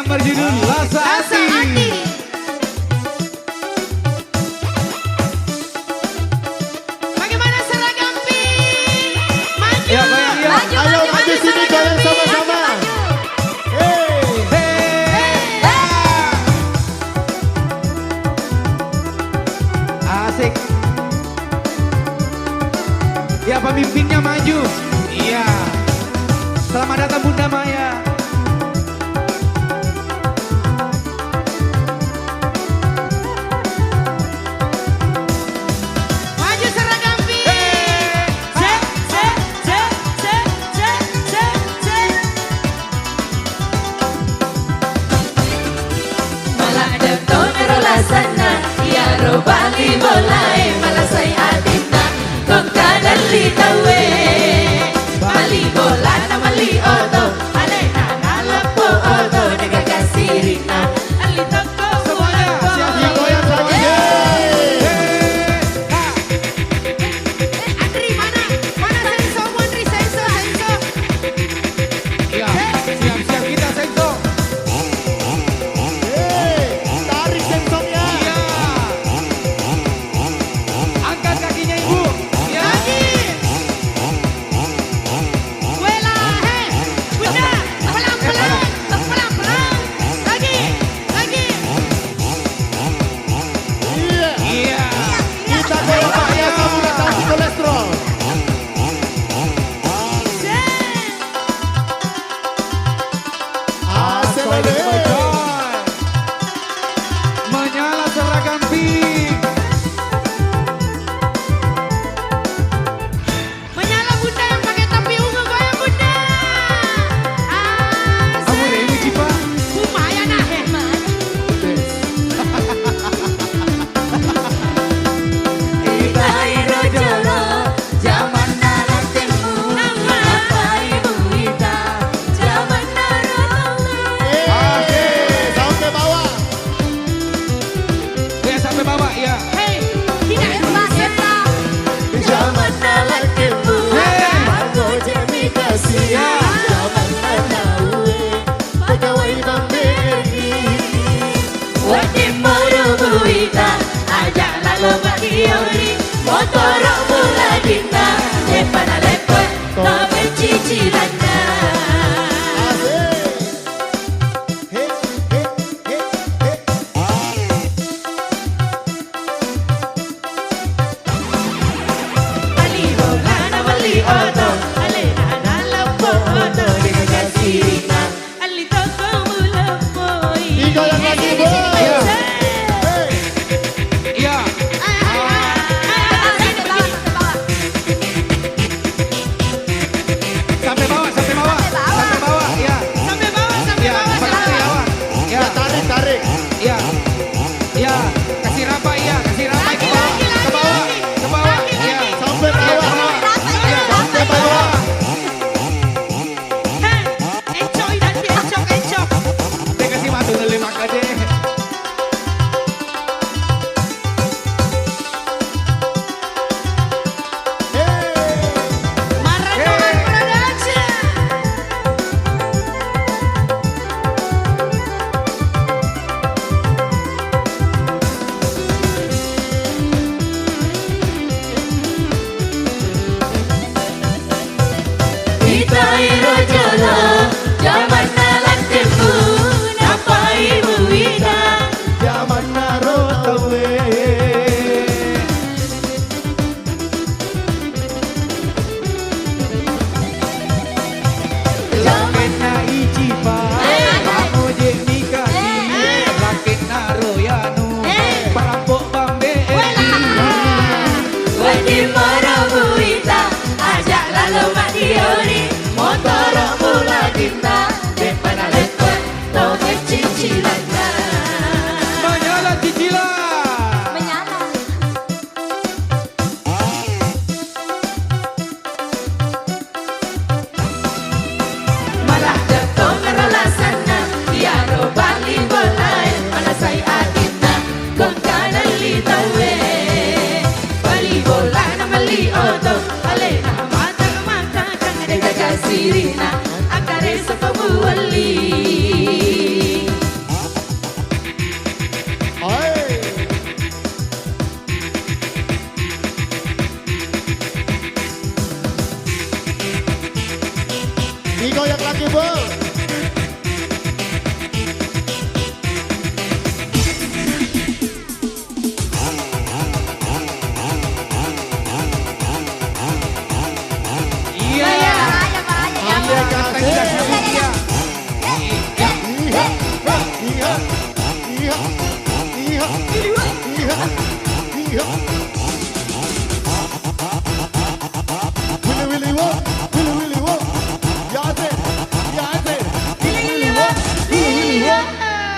yang berjudul Rasa Hati. Bagaimana seragam pink? Maju. Ya, goyang, ya. Ayo maju sini goyang sama-sama. Asik. Ya, pemimpinnya maju. Iya. Selamat datang Bunda Maya. Maju seragam pink. Malah deto ngerola sana, ya robali mulai malah saya adina kong kanan litawe. Mali bola na mali oto, alay na nalapo oto, nagagasirin na alito ko Semuanya, siap-siap goyang semuanya. Andri mana? Mana Senso? Andri Senso. Ya, siap-siap kita Senso. Tarik sensongnya. Iya. Angkat kakinya Ibu. Ya. Wela, hei, Bunda, pelan-pelan. Lagi. Iya. Iya. Kita goyang pakai sabun atau kolesterol. Coy. Menyala seragam pink. Menyala Bunda yang pakai topi ungu, goyang Bunda. Kamu ini Cipa. Lumayan ah, Kita iro jolo, zaman naratimu, apa ibu kita, zaman naratimu. Sampai bawah. Ya sampai bawah ya. Hei, tidak lupa kita. Zaman naratimu, aku jadi kasih. Zaman nanawe, pegawai Bank BRI. Wadi moro buita, aja lalu bagi ori, motor mula dina, lepa na lepa, tapi cicilannya. Mali bola na mali oto, alena na lampo oto, nagagasiringan, alito ko mula po'y. Digoyang lagi, Bu. Iya.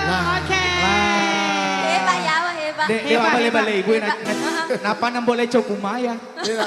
Oke. Hebat ya, Wak, hebat. Dek, Hebat, balik-balik. Gue hebat. napa nang boleh cokumaya. Iya.